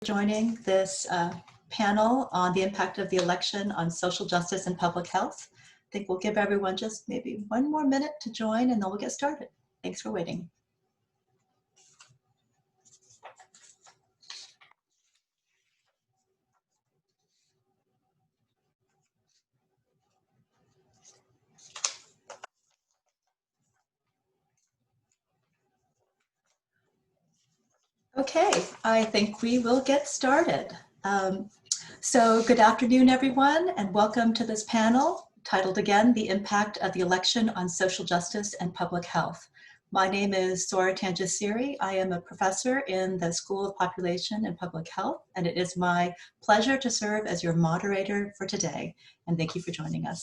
Joining this panel on the impact of the election on social justice and public health. I think we'll give everyone just maybe one more minute to join and then we'll get started. Thanks for waiting. Okay, I think we will get started. So good afternoon, everyone, and welcome to this panel titled again, The Impact of the Election on Social Justice and Public Health. My name is Sora Tanjasiri. I am a professor in the School of Population and Public Health, and it is my pleasure to serve as your moderator for today, and thank you for joining us.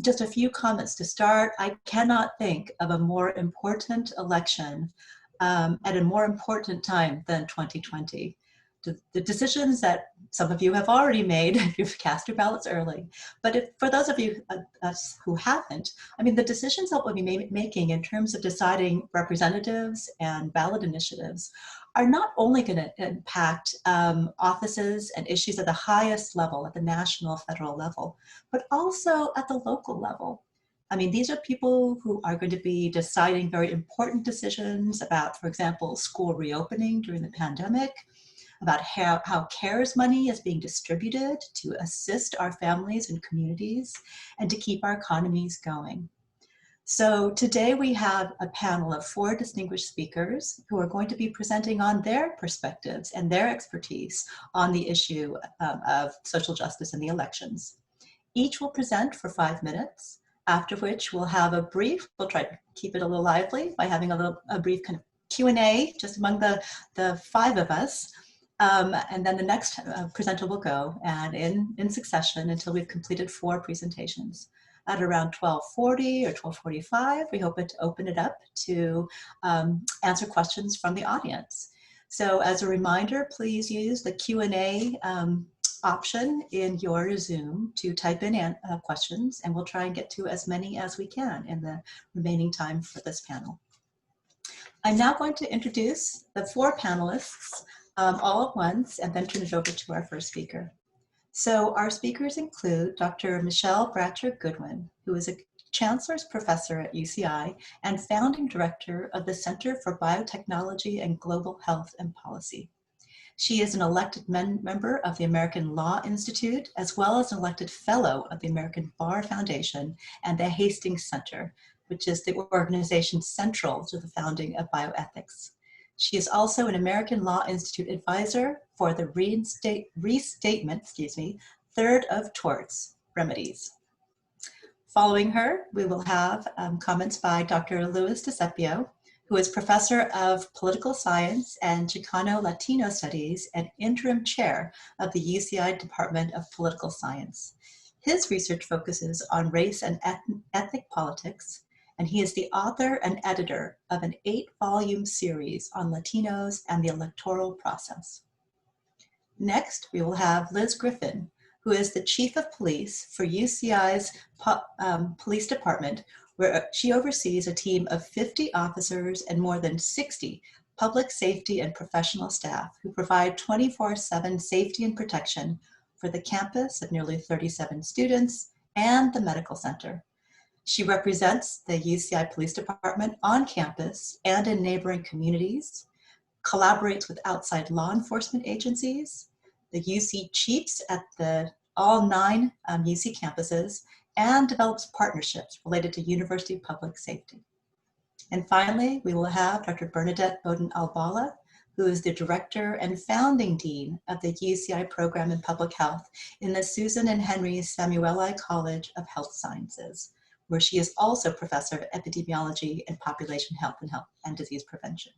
Just a few comments to start. I cannot think of a more important election at a more important time than 2020. The decisions that some of you have already made, if you've cast your ballots early, but for those of you us who haven't, I mean, the decisions that we'll be making in terms of deciding representatives and ballot initiatives are not only going to impact offices and issues at the highest level, at the national, federal level, but also at the local level. I mean, these are people who are going to be deciding very important decisions about, for example, school reopening during the pandemic, about how CARES money is being distributed to assist our families and communities and to keep our economies going. So today we have a panel of 4 distinguished speakers who are going to be presenting on their perspectives and their expertise on the issue of social justice and the elections. Each will present for 5 minutes, after which we'll have a brief, we'll try to keep it a little lively by having a brief kind of Q&A just among the 5 of us. And then the next presenter will go and in succession until we've completed 4 presentations. At around 12:40 or 12:45, we hope to open it up to answer questions from the audience. So as a reminder, please use the Q&A option in your Zoom to type in questions, and we'll try and get to as many as we can in the remaining time for this panel. I'm now going to introduce the 4 panelists all at once and then turn it over to our first speaker. So our speakers include Dr. Michele Bratcher Goodwin, who is a Chancellor's Professor at UCI and founding director of the Center for Biotechnology and Global Health and Policy. She is an elected member of the American Law Institute, as well as an elected fellow of the American Bar Foundation and the Hastings Center, which is the organization central to the founding of bioethics. She is also an American Law Institute advisor for the restatement, third of torts remedies. Following her, we will have comments by Dr. DeSipio, who is professor of political science and Chicano Latino studies and interim chair of the UCI Department of Political Science. His research focuses on race and ethnic politics, and he is the author and editor of an 8-volume series on Latinos and the electoral process. Next, we will have Liz Griffin, who is the Chief of Police for UCI's Police Department, where she oversees a team of 50 officers and more than 60 public safety and professional staff who provide 24/7 safety and protection for the campus of nearly 37 students and the medical center. She represents the UCI Police Department on campus and in neighboring communities, collaborates with outside law enforcement agencies, the UC chiefs at all 9 UC campuses, and develops partnerships related to university public safety. And finally, we will have Dr. Bernadette Boden-Albala, who is the director and founding dean of the UCI Program in Public Health in the Susan and Henry Samueli College of Health Sciences, where she is also professor of epidemiology and population health and disease prevention.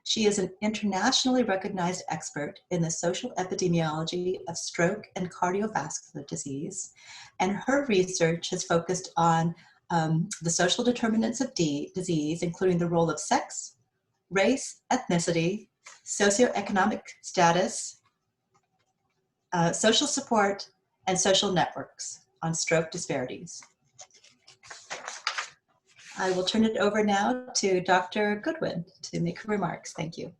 She is an internationally recognized expert in the social epidemiology of stroke and cardiovascular disease, and her research has focused on the social determinants of disease, including the role of sex, race, ethnicity, socioeconomic status, social support, and social networks on stroke disparities. I will turn it over now to Dr. Goodwin to make her remarks. Thank you.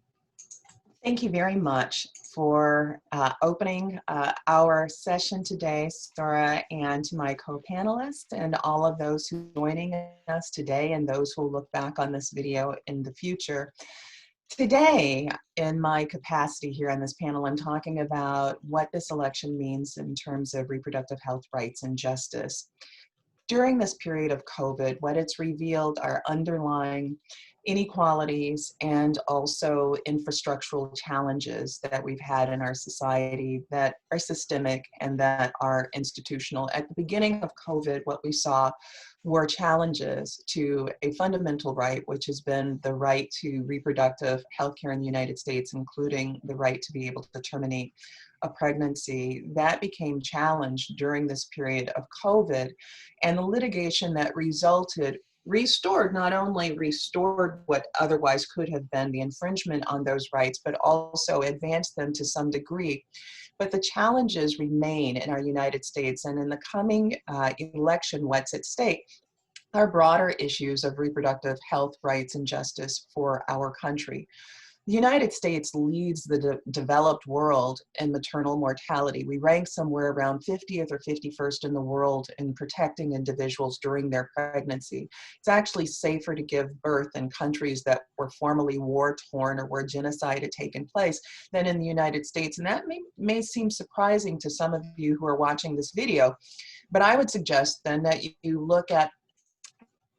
Thank you very much for opening our session today, Sarah, and to my co-panelists and all of those who are joining us today and those who will look back on this video in the future. Today, in my capacity here on this panel, I'm talking about what this election means in terms of reproductive health rights and justice. During this period of COVID, what it's revealed are underlying inequalities and also infrastructural challenges that we've had in our society that are systemic and that are institutional. At the beginning of COVID, what we saw were challenges to a fundamental right, which has been the right to reproductive health care in the United States, including the right to be able to terminate a pregnancy. That became challenged during this period of COVID, and the litigation that resulted not only restored what otherwise could have been the infringement on those rights, but also advanced them to some degree. But the challenges remain in our United States, and in the coming election, what's at stake are broader issues of reproductive health rights and justice for our country. The United States leads the developed world in maternal mortality. We rank somewhere around 50th or 51st in the world in protecting individuals during their pregnancy. It's actually safer to give birth in countries that were formerly war-torn or where genocide had taken place than in the United States. And that may seem surprising to some of you who are watching this video, but I would suggest then that you look at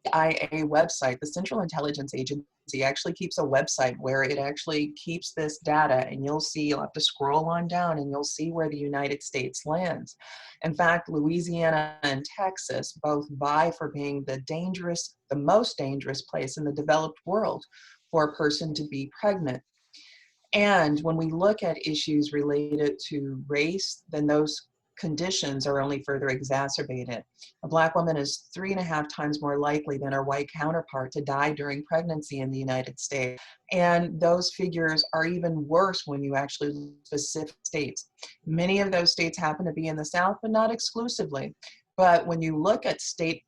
the IA website. The Central Intelligence Agency actually keeps a website where it actually keeps this data, and you'll have to scroll on down and you'll see where the United States lands. In fact, Louisiana and Texas both vie for being the most dangerous place in the developed world for a person to be pregnant. And when we look at issues related to race, then those conditions are only further exacerbated. A Black woman is 3.5 times more likely than her white counterpart to die during pregnancy in the United States. And those figures are even worse when you actually look at specific states. Many of those states happen to be in the South, but not exclusively. But when you look at state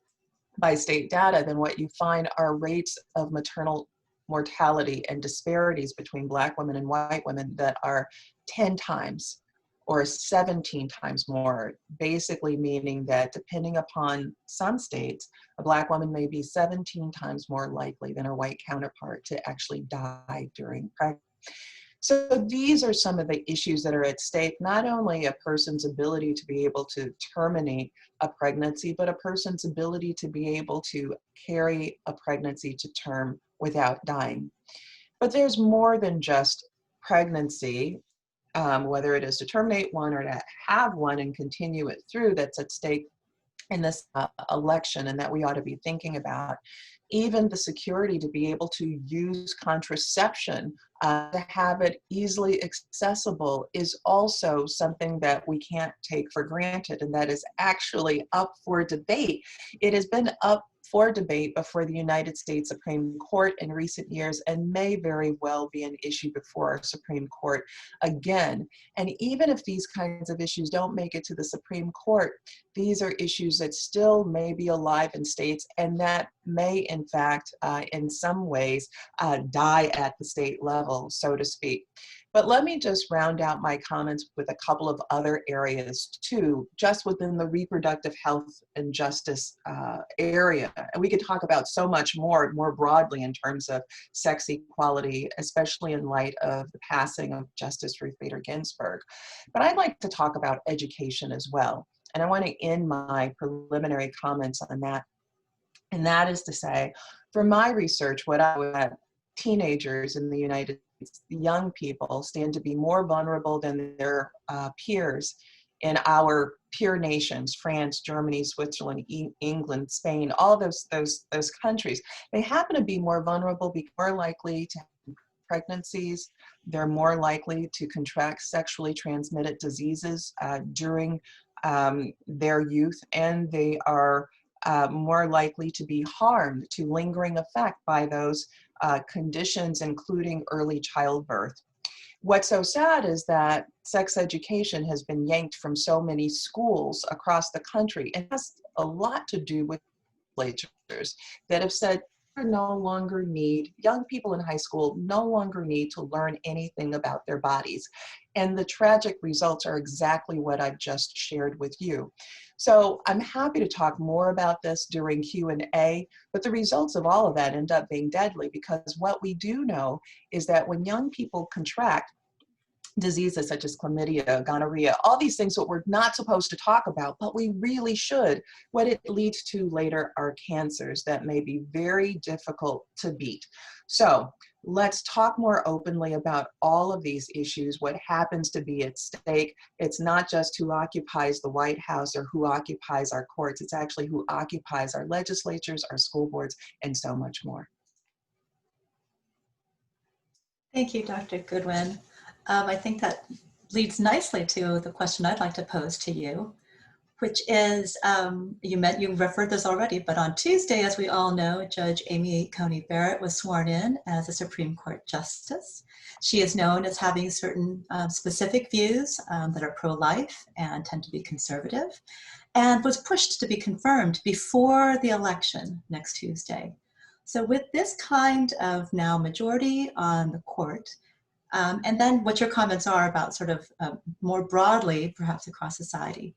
by state data, then what you find are rates of maternal mortality and disparities between Black women and white women that are 10 times or 17 times more, basically meaning that depending upon some states, a Black woman may be 17 times more likely than her white counterpart to actually die during pregnancy. So these are some of the issues that are at stake, not only a person's ability to be able to terminate a pregnancy, but a person's ability to be able to carry a pregnancy to term without dying. But there's more than just pregnancy, whether it is to terminate one or to have one and continue it through, that's at stake in this election, and that we ought to be thinking about. Even the security to be able to use contraception, to have it easily accessible, is also something that we can't take for granted, and that is actually up for debate. It has been up for debate before the United States Supreme Court in recent years, and may very well be an issue before our Supreme Court again. And even if these kinds of issues don't make it to the Supreme Court, these are issues that still may be alive in states, and that may, in fact, in some ways, die at the state level, so to speak. But let me just round out my comments with a couple of other areas too, just within the reproductive health and justice area. And we could talk about so much more broadly in terms of sex equality, especially in light of the passing of Justice Ruth Bader Ginsburg. But I'd like to talk about education as well. And I want to end my preliminary comments on that. And that is to say, for my research, what I would have teenagers in the United States, young people, stand to be more vulnerable than their peers in our peer nations, France, Germany, Switzerland, England, Spain, all those countries. They happen to be more vulnerable, be more likely to have pregnancies. They're more likely to contract sexually transmitted diseases during their youth, and they are more likely to be harmed to lingering effect by those conditions, including early childbirth. What's so sad is that sex education has been yanked from so many schools across the country. It has a lot to do with legislatures that have said, no longer need, young people in high school no longer need to learn anything about their bodies. And the tragic results are exactly what I've just shared with you. So I'm happy to talk more about this during Q&A, but the results of all of that end up being deadly, because what we do know is that when young people contract diseases such as chlamydia, gonorrhea, all these things that we're not supposed to talk about, but we really should. What it leads to later are cancers that may be very difficult to beat. So let's talk more openly about all of these issues, what happens to be at stake. It's not just who occupies the White House or who occupies our courts, it's actually who occupies our legislatures, our school boards, and so much more. Thank you, Dr. Goodwin. I think that leads nicely to the question I'd like to pose to you, which is, you referred this already, but on Tuesday, as we all know, Judge Amy Coney Barrett was sworn in as a Supreme Court Justice. She is known as having certain specific views that are pro-life and tend to be conservative, and was pushed to be confirmed before the election next Tuesday. So with this kind of now majority on the court, and then what your comments are about sort of more broadly, perhaps across society,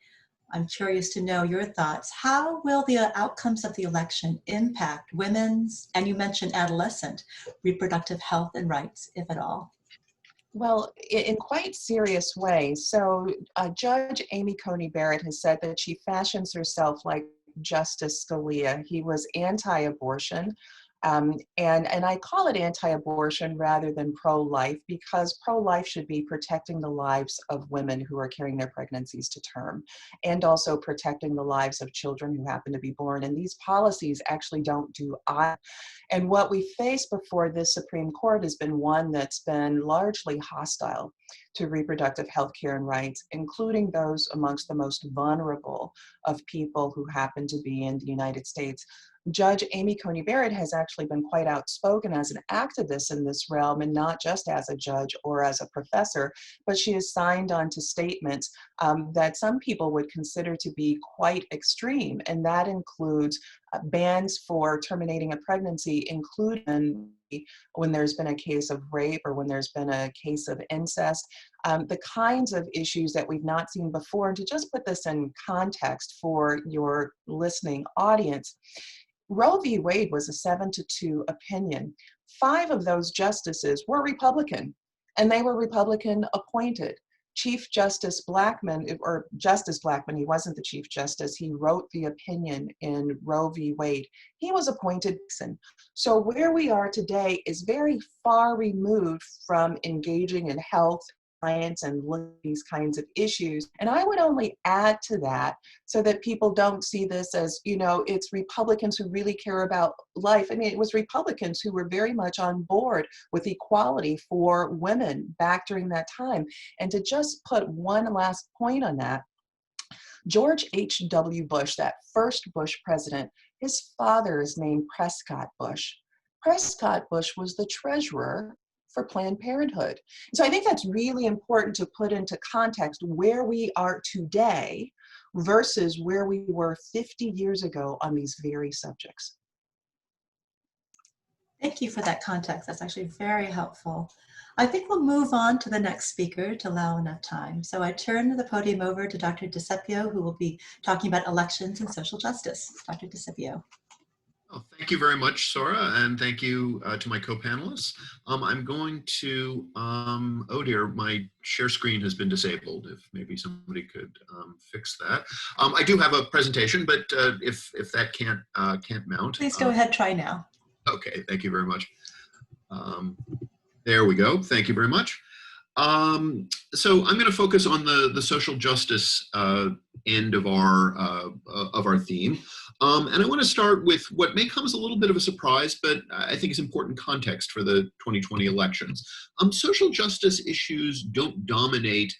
I'm curious to know your thoughts. How will the outcomes of the election impact women's, and you mentioned adolescent, reproductive health and rights, if at all? Well, in quite serious ways. So Judge Amy Coney Barrett has said that she fashions herself like Justice Scalia. He was anti-abortion. And I call it anti-abortion rather than pro-life, because pro-life should be protecting the lives of women who are carrying their pregnancies to term, and also protecting the lives of children who happen to be born. And these policies actually don't do either. And what we face before this Supreme Court has been one that's been largely hostile to reproductive health care and rights, including those amongst the most vulnerable of people who happen to be in the United States. Judge Amy Coney Barrett has actually been quite outspoken as an activist in this realm, and not just as a judge or as a professor, but she has signed on to statements that some people would consider to be quite extreme, and that includes bans for terminating a pregnancy, including when there's been a case of rape or when there's been a case of incest, the kinds of issues that we've not seen before. And to just put this in context for your listening audience, Roe v. Wade was a 7-2 opinion. 5 of those justices were Republican, and they were Republican appointed. Chief Justice Blackmun, or Justice Blackmun, he wasn't the Chief Justice, he wrote the opinion in Roe v. Wade. He was appointed. So where we are today is very far removed from engaging in health, science, and looking at these kinds of issues. And I would only add to that so that people don't see this as, you know, it's Republicans who really care about life. I mean, it was Republicans who were very much on board with equality for women back during that time. And to just put one last point on that, George H.W. Bush, that first Bush president, his father is named Prescott Bush. Prescott Bush was the treasurer for Planned Parenthood. So I think that's really important to put into context where we are today versus where we were 50 years ago on these very subjects. Thank you for that context. That's actually very helpful. I think we'll move on to the next speaker to allow enough time. So I turn the podium over to Dr. DeSipio, who will be talking about elections and social justice. Dr. DeSipio. Oh, thank you very much, Sora, and thank you to my co-panelists. I'm going to, oh dear, my share screen has been disabled. If maybe somebody could fix that. I do have a presentation, but if that can't mount. Please go ahead, try now. Okay, thank you very much. There we go, thank you very much. So I'm going to focus on the social justice end of our theme. And I want to start with what may come as a little bit of a surprise, but I think it's important context for the 2020 elections. Social justice issues don't dominate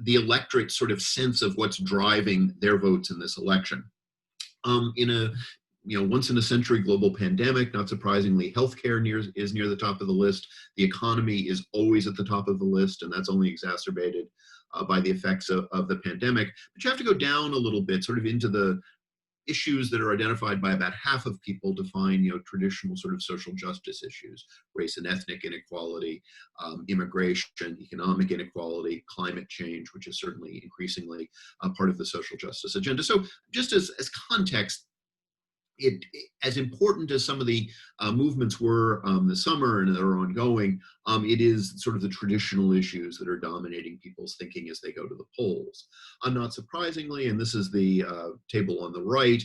the electorate's sort of sense of what's driving their votes in this election. In a once in a century global pandemic, not surprisingly, healthcare is near the top of the list. The economy is always at the top of the list, and that's only exacerbated by the effects of the pandemic. But you have to go down a little bit, sort of into the issues that are identified by about half of people define, traditional sort of social justice issues: race and ethnic inequality, immigration, economic inequality, climate change, which is certainly increasingly part of the social justice agenda. So just as context, as important as some of the movements were this summer and that are ongoing, it is sort of the traditional issues that are dominating people's thinking as they go to the polls. Not surprisingly, and this is the table on the right,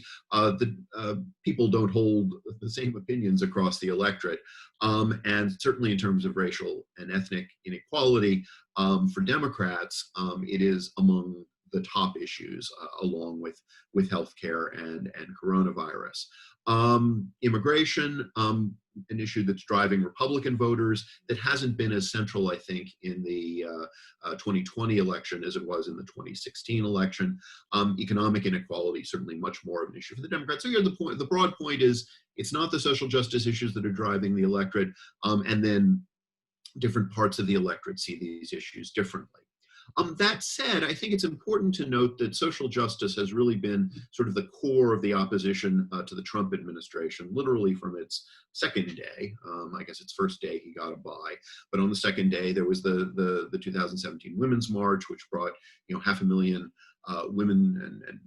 people don't hold the same opinions across the electorate. And certainly in terms of racial and ethnic inequality, for Democrats, it is among the top issues, along with healthcare and coronavirus. Immigration, an issue that's driving Republican voters that hasn't been as central, I think, in the 2020 election as it was in the 2016 election. Economic inequality, certainly much more of an issue for the Democrats. So here the broad point is, it's not the social justice issues that are driving the electorate, and then different parts of the electorate see these issues differently. That said, I think it's important to note that social justice has really been sort of the core of the opposition to the Trump administration, literally from its second day. I guess its first day he got a bye, but on the second day there was the 2017 Women's March, which brought 500,000 women and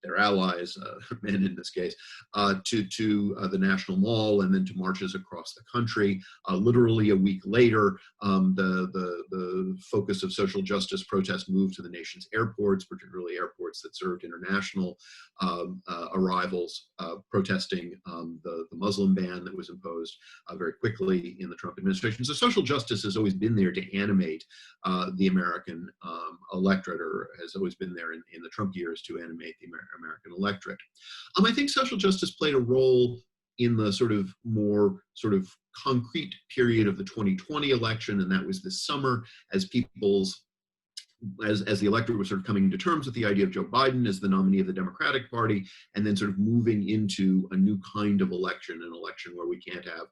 their allies, men in this case, to the National Mall, and then to marches across the country. Literally a week later, the focus of social justice protest moved to the nation's airports, particularly airports that served international arrivals, protesting the Muslim ban that was imposed very quickly in the Trump administration. So social justice has always been there to animate the American electorate, or has always been there in the Trump years to animate the American electorate. I think social justice played a role in the sort of more sort of concrete period of the 2020 election, and that was this summer, as as the electorate was sort of coming to terms with the idea of Joe Biden as the nominee of the Democratic Party, and then sort of moving into a new kind of election, an election where we can't have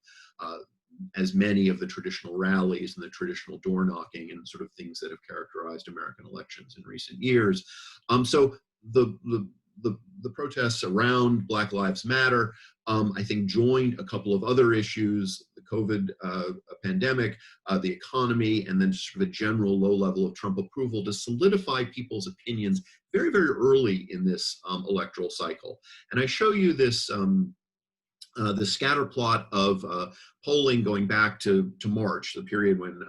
as many of the traditional rallies and the traditional door knocking and sort of things that have characterized American elections in recent years. So the protests around Black Lives Matter, I think, joined a couple of other issues: the COVID pandemic, the economy, and then just sort of a general low level of Trump approval, to solidify people's opinions very, very early in this electoral cycle. And I show you this the scatter plot of polling going back to March, the period when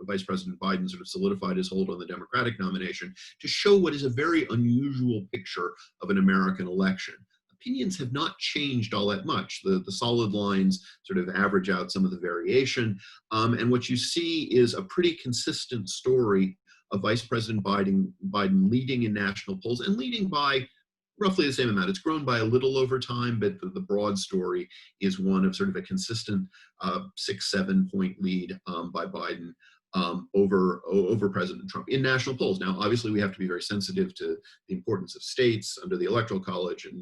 Vice President Biden sort of solidified his hold on the Democratic nomination, to show what is a very unusual picture of an American election. Opinions have not changed all that much. The solid lines sort of average out some of the variation. And what you see is a pretty consistent story of Vice President Biden leading in national polls, and leading by roughly the same amount. It's grown by a little over time, but the broad story is one of sort of a consistent 6-7 point lead by Biden over President Trump in national polls. Now, obviously, we have to be very sensitive to the importance of states under the Electoral College, and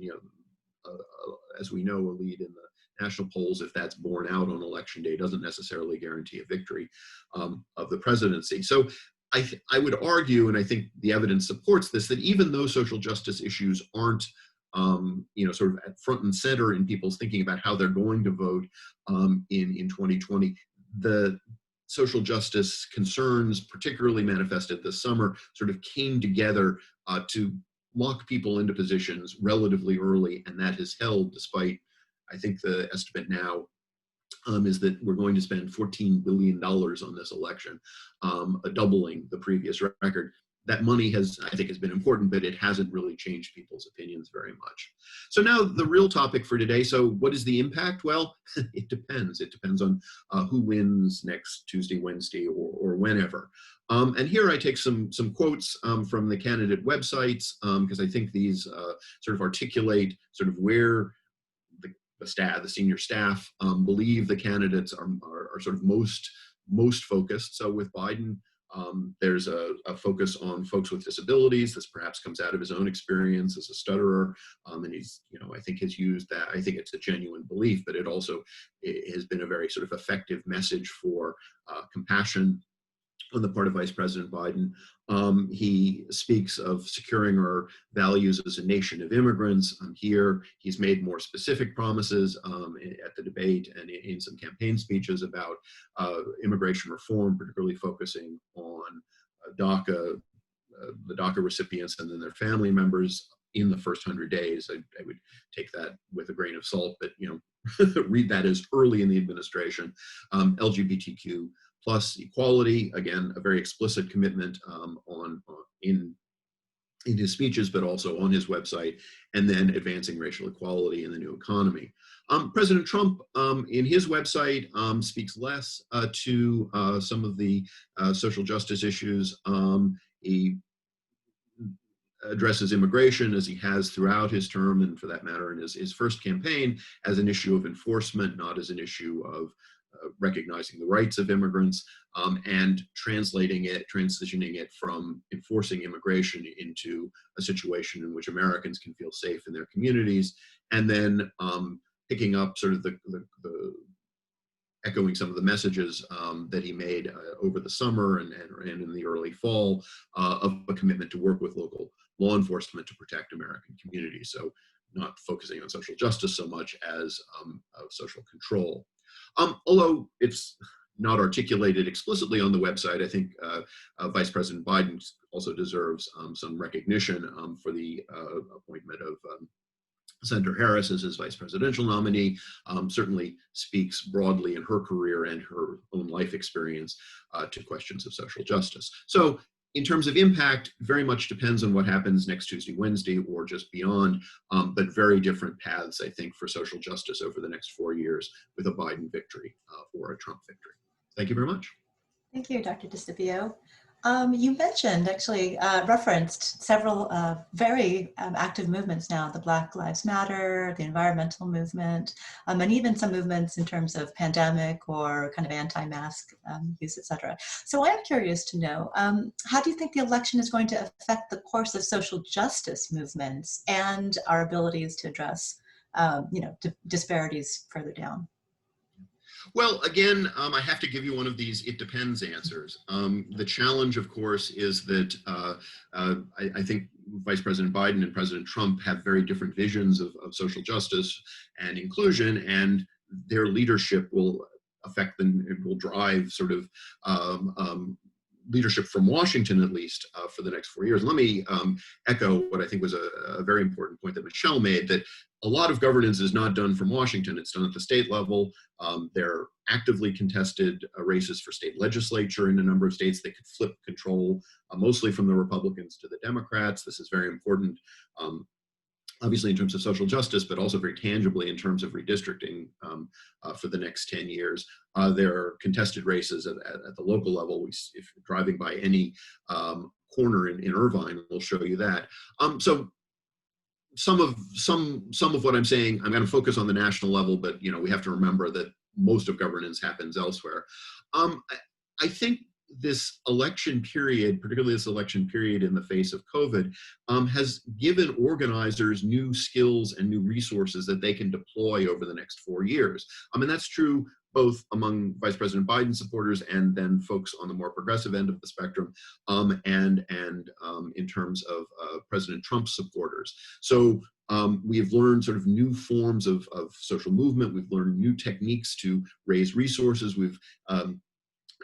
as we know, a lead in the national polls, if that's borne out on election day, doesn't necessarily guarantee a victory of the presidency. So I would argue, and I think the evidence supports this, that even though social justice issues aren't, sort of at front and center in people's thinking about how they're going to vote in 2020, the social justice concerns, particularly manifested this summer, sort of came together to lock people into positions relatively early, and that has held despite, I think the estimate now is that we're going to spend $14 billion on this election, doubling the previous record. That money has been important, but it hasn't really changed people's opinions very much. So now the real topic for today. So what is the impact? Well, it depends. It depends on who wins next Tuesday, Wednesday, or whenever. And here I take some quotes from the candidate websites, because I think these sort of articulate sort of where the senior staff believe the candidates are sort of most focused. So with Biden, there's a focus on folks with disabilities. This perhaps comes out of his own experience as a stutterer, and he's, I think has used that. I think it's a genuine belief, but it also has been a very sort of effective message for compassion on the part of Vice President Biden. He speaks of securing our values as a nation of immigrants. Here, he's made more specific promises at the debate and in some campaign speeches about immigration reform, particularly focusing on DACA, the DACA recipients and then their family members in the first 100 days. I would take that with a grain of salt, but read that as early in the administration. LGBTQ plus equality, again, a very explicit commitment in his speeches, but also on his website, and then advancing racial equality in the new economy. President Trump, in his website, speaks less to some of the social justice issues. He addresses immigration, as he has throughout his term, and for that matter in his first campaign, as an issue of enforcement, not as an issue of recognizing the rights of immigrants, and transitioning it from enforcing immigration into a situation in which Americans can feel safe in their communities, and then picking up sort of the echoing some of the messages that he made over the summer and in the early fall of a commitment to work with local law enforcement to protect American communities. So not focusing on social justice so much as social control. Although it's not articulated explicitly on the website, I think Vice President Biden also deserves some recognition for the appointment of Senator Harris as his vice presidential nominee. Certainly speaks broadly in her career and her own life experience to questions of social justice. So in terms of impact, very much depends on what happens next Tuesday, Wednesday, or just beyond, but very different paths, I think, for social justice over the next 4 years with a Biden victory or a Trump victory. Thank you very much. Thank you, Dr. DeSipio. You mentioned, actually referenced several very active movements now, the Black Lives Matter, the environmental movement, and even some movements in terms of pandemic or kind of anti-mask use, et cetera. So I'm curious to know, how do you think the election is going to affect the course of social justice movements and our abilities to address disparities further down? Well, again, I have to give you one of these "it depends" answers. The challenge, of course, is that I think Vice President Biden and President Trump have very different visions of social justice and inclusion, and their leadership will affect them, it will drive sort of leadership from Washington, at least, for the next 4 years. Let me echo what I think was a very important point that Michele made, that a lot of governance is not done from Washington. It's done at the state level. There are actively contested races for state legislature in a number of states that could flip control, mostly from the Republicans to the Democrats. This is very important, obviously in terms of social justice, but also very tangibly in terms of redistricting for the next 10 years. There are contested races at the local level. If you're driving by any corner in Irvine, we'll show you that. So some of what I'm saying, I'm going to focus on the national level, but we have to remember that most of governance happens elsewhere. I think this election period, particularly this election period in the face of COVID, has given organizers new skills and new resources that they can deploy over the next 4 years. And that's true both among Vice President Biden supporters and then folks on the more progressive end of the spectrum, and in terms of President Trump's supporters. So we have learned sort of new forms of social movement. We've learned new techniques to raise resources. We've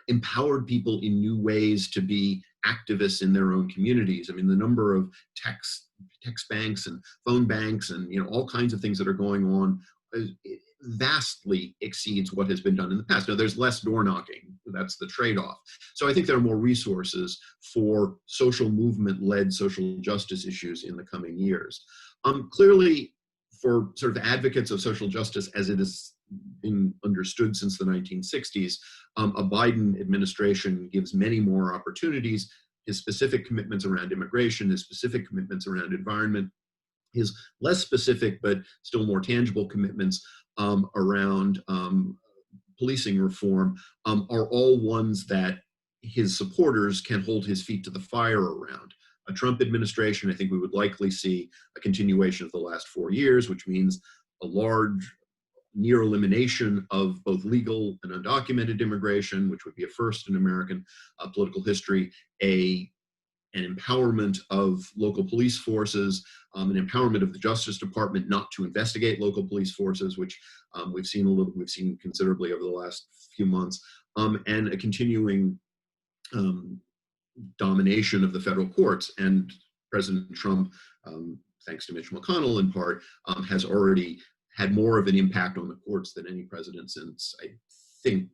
empowered people in new ways to be activists in their own communities. I mean, the number of text banks and phone banks and all kinds of things that are going on vastly exceeds what has been done in the past. Now, there's less door knocking. That's the trade-off. So I think there are more resources for social movement-led social justice issues in the coming years. Clearly, for sort of advocates of social justice as it has been understood since the 1960s, a Biden administration gives many more opportunities. His specific commitments around immigration, his specific commitments around environment, his less specific but still more tangible commitments around policing reform are all ones that his supporters can hold his feet to the fire around. A Trump administration, I think we would likely see a continuation of the last 4 years, which means a large near elimination of both legal and undocumented immigration, which would be a first in American political history, an empowerment of local police forces, an empowerment of the Justice Department not to investigate local police forces, which we've seen considerably over the last few months, and a continuing domination of the federal courts. And President Trump, thanks to Mitch McConnell in part, has already had more of an impact on the courts than any president since, I think,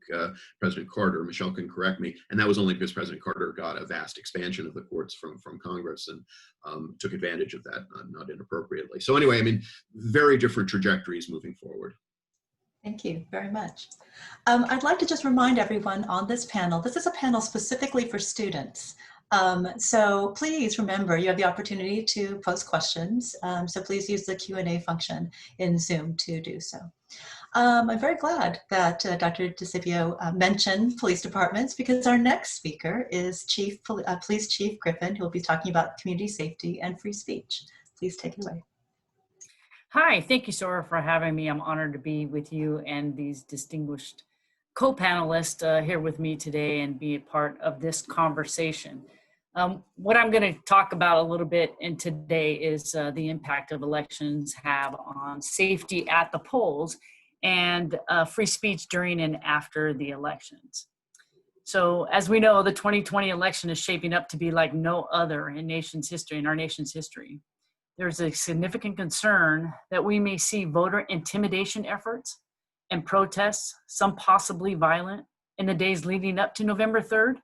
President Carter. Michele can correct me, and that was only because President Carter got a vast expansion of the courts from Congress and took advantage of that, not inappropriately. So anyway, I mean, very different trajectories moving forward. Thank you very much. I'd like to just remind everyone on this panel, this is a panel specifically for students. So please remember, you have the opportunity to pose questions. So please use the Q&A function in Zoom to do so. I'm very glad that Dr. DeSipio mentioned police departments, because our next speaker is Police Chief Griffin, who will be talking about community safety and free speech. Please take it away. Hi, thank you, Sora, for having me. I'm honored to be with you and these distinguished co-panelists here with me today and be a part of this conversation. What I'm going to talk about a little bit in today is the impact of elections have on safety at the polls and free speech during and after the elections. So as we know, the 2020 election is shaping up to be like no other in our nation's history. There's a significant concern that we may see voter intimidation efforts and protests, some possibly violent, in the days leading up to November 3rd,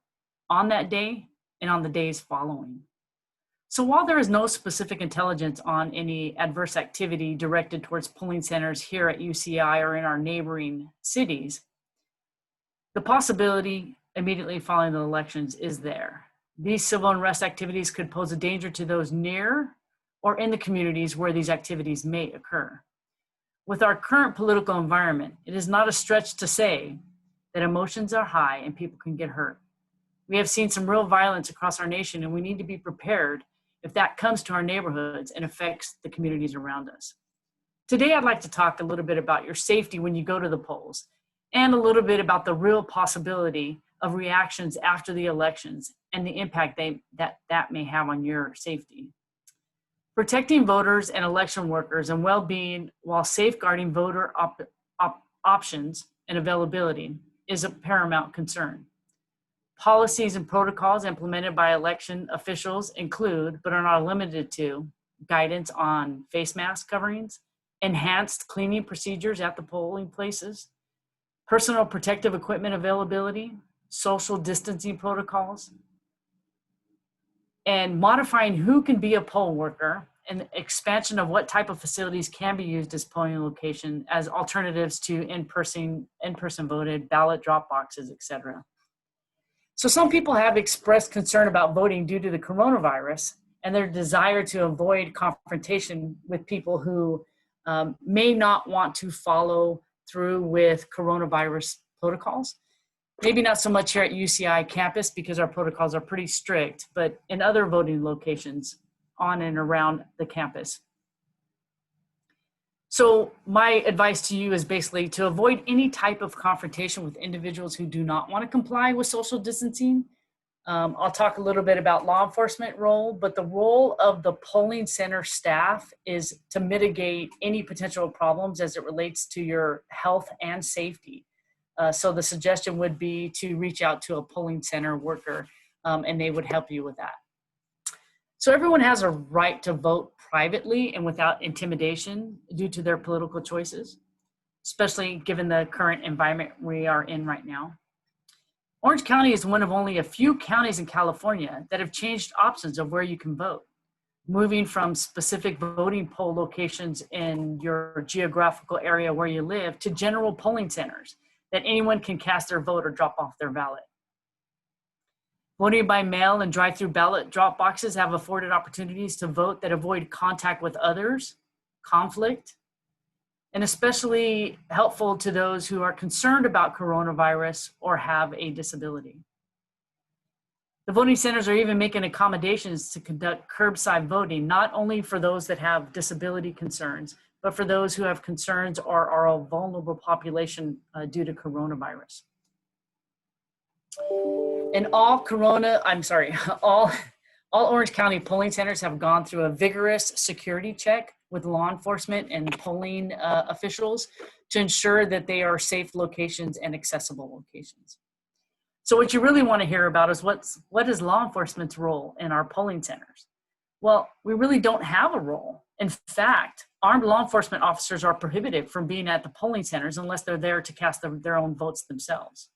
on that day, and on the days following. So while there is no specific intelligence on any adverse activity directed towards polling centers here at UCI or in our neighboring cities, the possibility immediately following the elections is there. These civil unrest activities could pose a danger to those near or in the communities where these activities may occur. With our current political environment, it is not a stretch to say that emotions are high and people can get hurt. We have seen some real violence across our nation, and we need to be prepared if that comes to our neighborhoods and affects the communities around us. Today, I'd like to talk a little bit about your safety when you go to the polls, and a little bit about the real possibility of reactions after the elections and the impact that may have on your safety. Protecting voters and election workers and well-being while safeguarding voter options and availability is a paramount concern. Policies and protocols implemented by election officials include, but are not limited to, guidance on face mask coverings, enhanced cleaning procedures at the polling places, personal protective equipment availability, social distancing protocols, and modifying who can be a poll worker, and expansion of what type of facilities can be used as polling location as alternatives to in-person voted, ballot drop boxes, etc. So some people have expressed concern about voting due to the coronavirus and their desire to avoid confrontation with people who may not want to follow through with coronavirus protocols. Maybe not so much here at UCI campus because our protocols are pretty strict, but in other voting locations on and around the campus. So my advice to you is basically to avoid any type of confrontation with individuals who do not want to comply with social distancing. I'll talk a little bit about law enforcement role, but the role of the polling center staff is to mitigate any potential problems as it relates to your health and safety. So the suggestion would be to reach out to a polling center worker and they would help you with that. So everyone has a right to vote privately and without intimidation due to their political choices, especially given the current environment we are in right now. Orange County is one of only a few counties in California that have changed options of where you can vote, moving from specific voting poll locations in your geographical area where you live to general polling centers that anyone can cast their vote or drop off their ballot. Voting by mail and drive-through ballot drop boxes have afforded opportunities to vote that avoid contact with others, conflict, and especially helpful to those who are concerned about coronavirus or have a disability. The voting centers are even making accommodations to conduct curbside voting, not only for those that have disability concerns, but for those who have concerns or are a vulnerable population due to coronavirus. And all Orange County polling centers have gone through a vigorous security check with law enforcement and polling officials to ensure that they are safe locations and accessible locations. So what you really want to hear about is what is law enforcement's role in our polling centers? Well, we really don't have a role. In fact, armed law enforcement officers are prohibited from being at the polling centers unless they're there to cast their own votes themselves.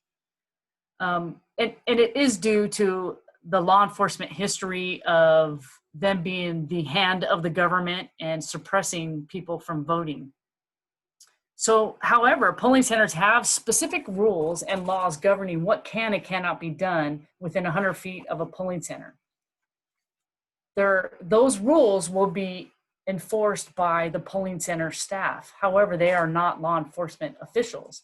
And it is due to the law enforcement history of them being the hand of the government and suppressing people from voting. So, however, polling centers have specific rules and laws governing what can and cannot be done within 100 feet of a polling center. Those rules will be enforced by the polling center staff. However, they are not law enforcement officials.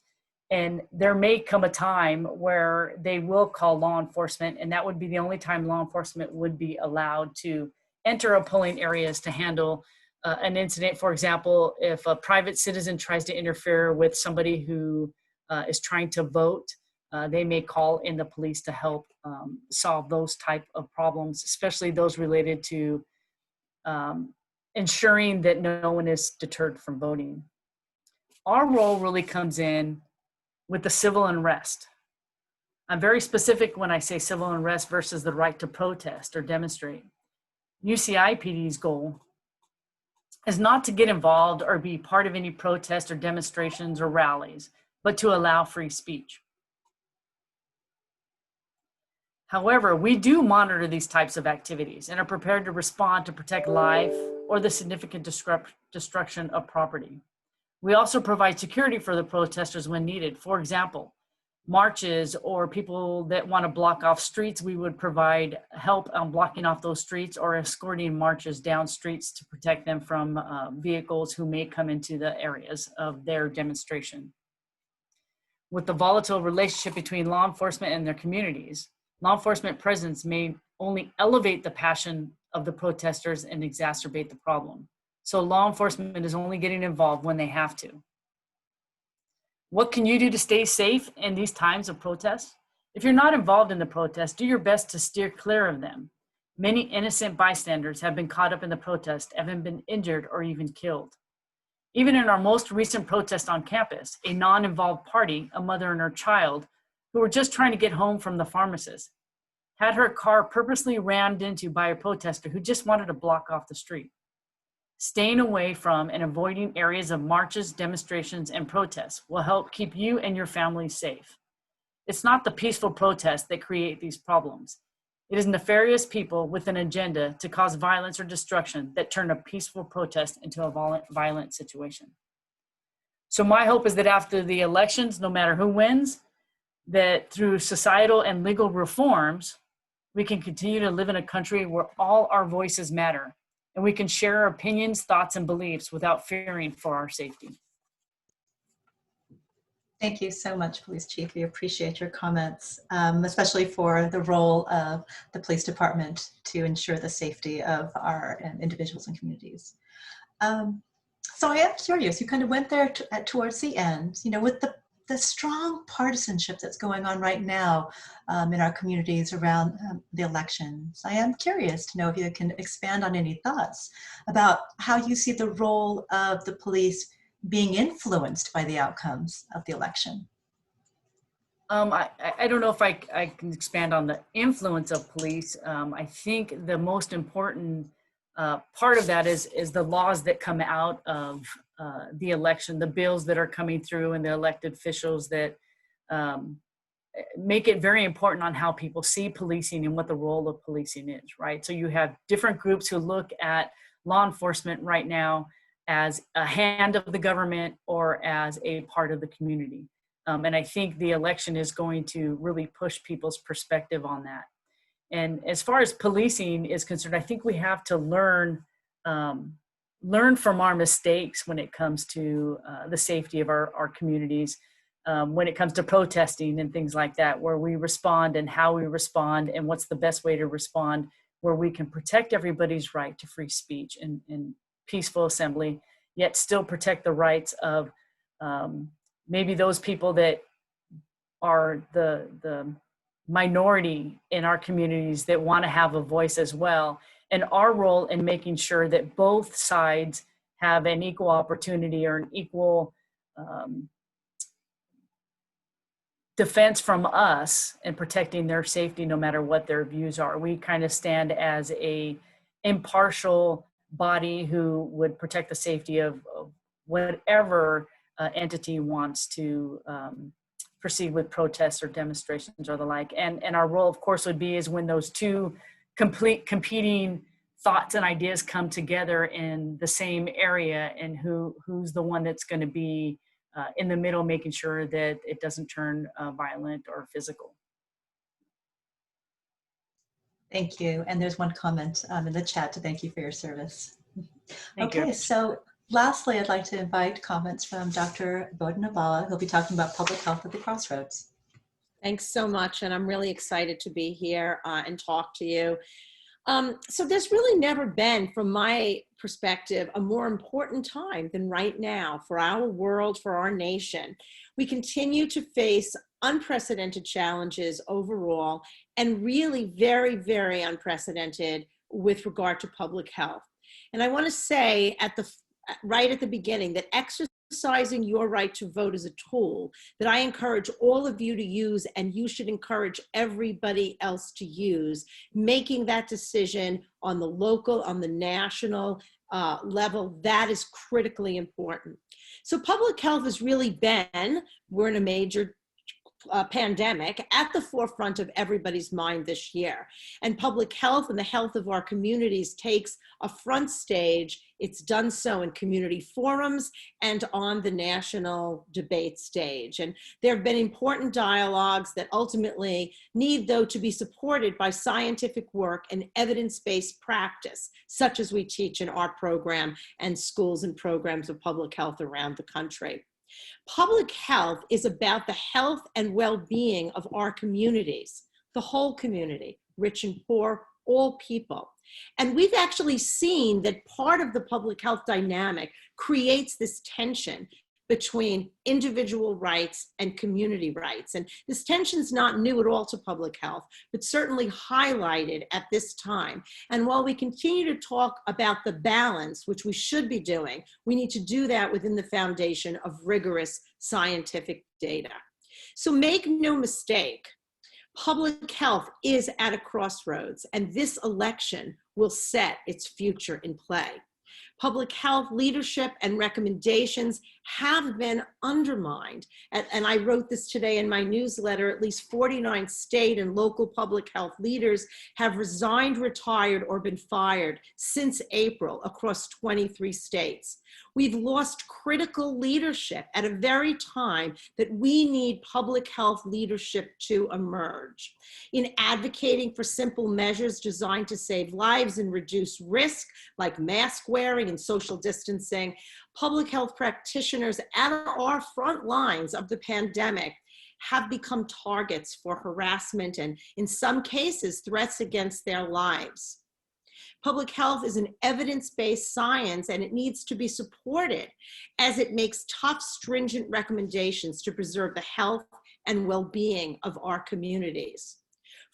And there may come a time where they will call law enforcement, and that would be the only time law enforcement would be allowed to enter a polling areas to handle an incident. For example, if a private citizen tries to interfere with somebody who is trying to vote, they may call in the police to help solve those type of problems, especially those related to ensuring that no one is deterred from voting. Our role really comes in with the civil unrest. I'm very specific when I say civil unrest versus the right to protest or demonstrate. UCI PD's goal is not to get involved or be part of any protests or demonstrations or rallies, but to allow free speech. However, we do monitor these types of activities and are prepared to respond to protect life or the significant destruction of property. We also provide security for the protesters when needed. For example, marches or people that want to block off streets, we would provide help on blocking off those streets or escorting marches down streets to protect them from vehicles who may come into the areas of their demonstration. With the volatile relationship between law enforcement and their communities, law enforcement presence may only elevate the passion of the protesters and exacerbate the problem. So law enforcement is only getting involved when they have to. What can you do to stay safe in these times of protests? If you're not involved in the protest, do your best to steer clear of them. Many innocent bystanders have been caught up in the protest, have been injured or even killed. Even in our most recent protest on campus, a non-involved party, a mother and her child, who were just trying to get home from the pharmacist, had her car purposely rammed into by a protester who just wanted to block off the street. Staying away from and avoiding areas of marches, demonstrations, and protests will help keep you and your family safe. It's not the peaceful protests that create these problems. It is nefarious people with an agenda to cause violence or destruction that turn a peaceful protest into a violent situation. So my hope is that after the elections, no matter who wins, that through societal and legal reforms, we can continue to live in a country where all our voices matter, and we can share our opinions, thoughts, and beliefs without fearing for our safety. Thank you so much, Police Chief. We appreciate your comments, especially for the role of the police department to ensure the safety of our individuals and communities. So I am curious, you kind of went there towards the end, you know, with the strong partisanship that's going on right now in our communities around the elections. I am curious to know if you can expand on any thoughts about how you see the role of the police being influenced by the outcomes of the election. I don't know if I can expand on the influence of police. I think the most important part of that is the laws that come out of the election, the bills that are coming through and the elected officials that make it very important on how people see policing and what the role of policing is, right? So you have different groups who look at law enforcement right now as a hand of the government or as a part of the community. And I think the election is going to really push people's perspective on that. And as far as policing is concerned, I think we have to learn from our mistakes when it comes to the safety of our communities, when it comes to protesting and things like that, where we respond and how we respond and what's the best way to respond, where we can protect everybody's right to free speech and peaceful assembly, yet still protect the rights of maybe those people that are the minority in our communities that want to have a voice as well, and our role in making sure that both sides have an equal opportunity or an equal defense from us and protecting their safety no matter what their views are. We kind of stand as a impartial body who would protect the safety of whatever entity wants to proceed with protests or demonstrations or the like. And our role, of course, would be is when those two competing thoughts and ideas come together in the same area, and who's the one that's going to be in the middle, making sure that it doesn't turn violent or physical. Thank you. And there's one comment in the chat to thank you for your service. Thank Okay, you. so lastly, I'd like to invite comments from Dr. Boden-Albala, who'll be talking about public health at the crossroads. Thanks so much, and I'm really excited to be here and talk to you. So there's really never been, from my perspective, a more important time than right now for our world, for our nation. We continue to face unprecedented challenges overall, and really very, very unprecedented with regard to public health. And I want to say right at the beginning that exercising your right to vote is a tool that I encourage all of you to use, and you should encourage everybody else to use, making that decision on the local, on the national level. That is critically important. So public health has really been, we're in a major pandemic, at the forefront of everybody's mind this year. And public health and the health of our communities takes a front stage. It's done so in community forums and on the national debate stage. And there have been important dialogues that ultimately need, though, to be supported by scientific work and evidence-based practice, such as we teach in our program and schools and programs of public health around the country. Public health is about the health and well-being of our communities, the whole community, rich and poor, all people. And we've actually seen that part of the public health dynamic creates this tension between individual rights and community rights. And this tension is not new at all to public health, but certainly highlighted at this time. And while we continue to talk about the balance, which we should be doing, we need to do that within the foundation of rigorous scientific data. So make no mistake, public health is at a crossroads, and this election will set its future in play. Public health leadership and recommendations have been undermined. And I wrote this today in my newsletter. At least 49 state and local public health leaders have resigned, retired, or been fired since April across 23 states. We've lost critical leadership at a very time that we need public health leadership to emerge. In advocating for simple measures designed to save lives and reduce risk, like mask wearing and social distancing, public health practitioners at our front lines of the pandemic have become targets for harassment and, in some cases, threats against their lives. Public health is an evidence-based science, and it needs to be supported as it makes tough, stringent recommendations to preserve the health and well-being of our communities.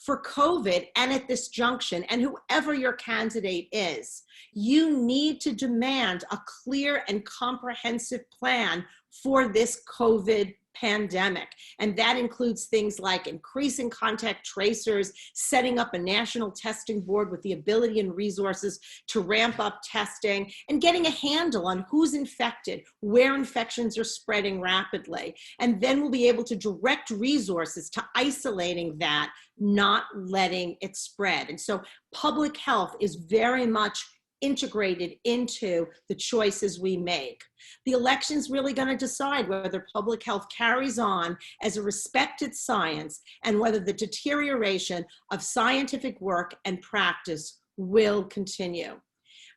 For COVID, and at this junction, and whoever your candidate is, you need to demand a clear and comprehensive plan for this COVID pandemic. And that includes things like increasing contact tracers, setting up a national testing board with the ability and resources to ramp up testing, and getting a handle on who's infected, where infections are spreading rapidly. And then we'll be able to direct resources to isolating that, not letting it spread. And so public health is very much integrated into the choices we make. The election's really going to decide whether public health carries on as a respected science and whether the deterioration of scientific work and practice will continue.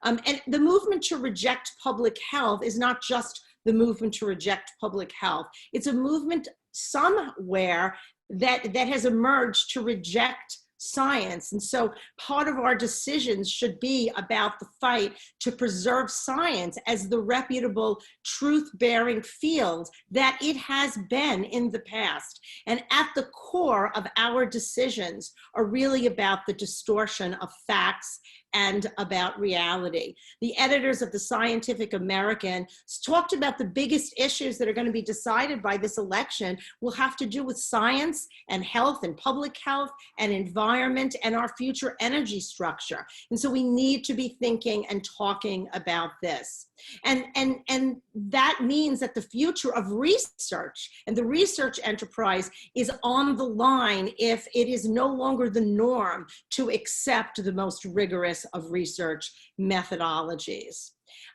And the movement to reject public health is not just the movement to reject public health. It's a movement somewhere that has emerged to reject science. And so part of our decisions should be about the fight to preserve science as the reputable, truth-bearing field that it has been in the past. And at the core of our decisions are really about the distortion of facts and about reality. The editors of the Scientific American talked about the biggest issues that are going to be decided by this election will have to do with science and health and public health and environment and our future energy structure. And so we need to be thinking and talking about this. And that means that the future of research and the research enterprise is on the line if it is no longer the norm to accept the most rigorous of research methodologies.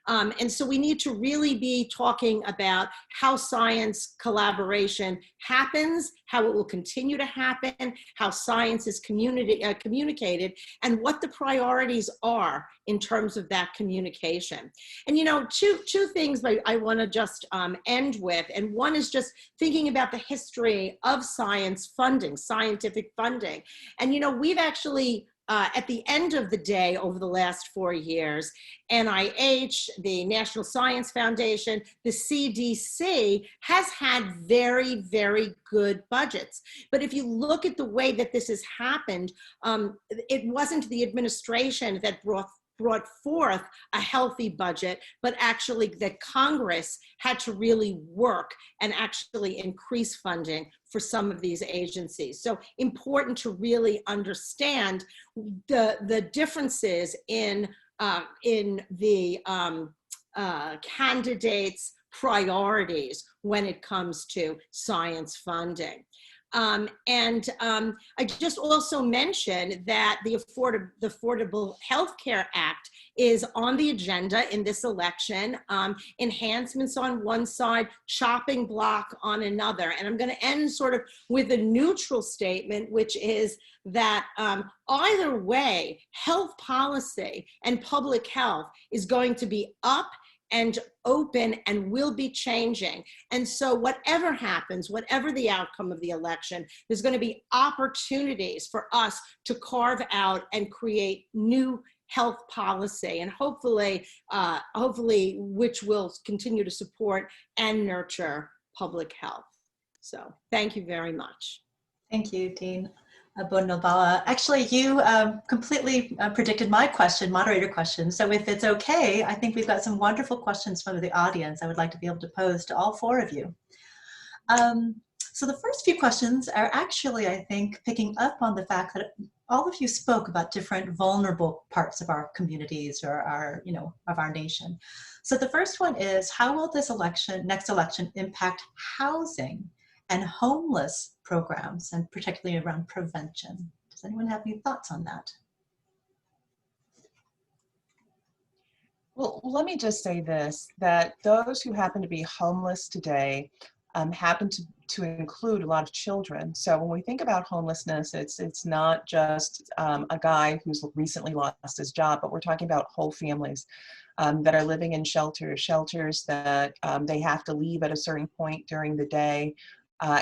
And so we need to really be talking about how science collaboration happens, how it will continue to happen, how science is communicated, and what the priorities are in terms of that communication. And you know, two things I want to just end with, and one is just thinking about the history of science funding, scientific funding. And you know, we've actually at the end of the day, over the last 4 years, NIH, the National Science Foundation, the CDC has had very, very good budgets. But if you look at the way that this has happened, it wasn't the administration that brought forth a healthy budget, but actually that Congress had to really work and actually increase funding for some of these agencies. So important to really understand the differences in the candidates' priorities when it comes to science funding. I just also mentioned that the Affordable Health Care Act is on the agenda in this election. Enhancements on one side, chopping block on another. And I'm going to end sort of with a neutral statement, which is that either way, health policy and public health is going to be up and open and will be changing. And so whatever happens, whatever the outcome of the election, there's going to be opportunities for us to carve out and create new health policy, and hopefully which will continue to support and nurture public health. So thank you very much. Thank you, Dean Boden-Albala. Actually, you completely predicted my question, moderator question. So if it's okay, I think we've got some wonderful questions from the audience I would like to be able to pose to all four of you. So the first few questions are actually, I think, picking up on the fact that all of you spoke about different vulnerable parts of our communities or our, of our nation. So the first one is, how will this next election impact housing and homeless programs, and particularly around prevention? Does anyone have any thoughts on that? Well, let me just say this, that those who happen to be homeless today happen to include a lot of children. So when we think about homelessness, it's not just a guy who's recently lost his job, but we're talking about whole families that are living in shelters that they have to leave at a certain point during the day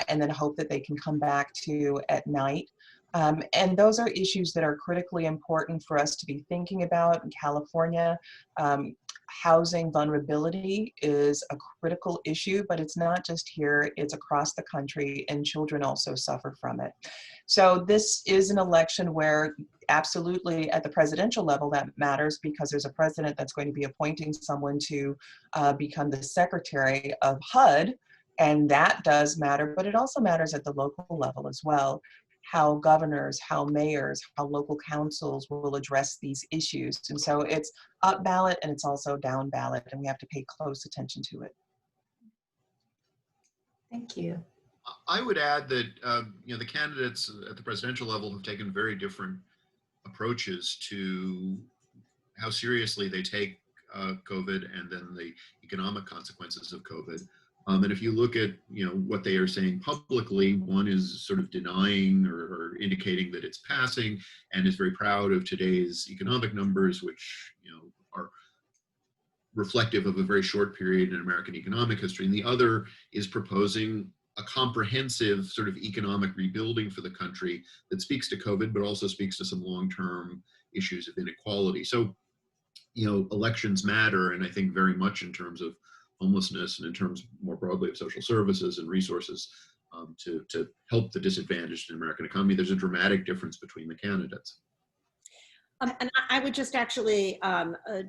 and then hope that they can come back to at night. And those are issues that are critically important for us to be thinking about in California. Housing vulnerability is a critical issue, but it's not just here, it's across the country, and children also suffer from it. So this is an election where absolutely at the presidential level that matters, because there's a president that's going to be appointing someone to become the secretary of HUD, and that does matter, but it also matters at the local level as well. How governors, how mayors, how local councils will address these issues. And so it's up ballot and it's also down ballot, and we have to pay close attention to it. Thank you. I would add that the candidates at the presidential level have taken very different approaches to how seriously they take COVID and then the economic consequences of COVID. And if you look at what they are saying publicly, one is sort of denying or indicating that it's passing and is very proud of today's economic numbers, which are reflective of a very short period in American economic history. And the other is proposing a comprehensive sort of economic rebuilding for the country that speaks to COVID, but also speaks to some long-term issues of inequality. So, elections matter, and I think very much in terms of homelessness and in terms more broadly of social services and resources to help the disadvantaged in the American economy. There's a dramatic difference between the candidates. And I would just actually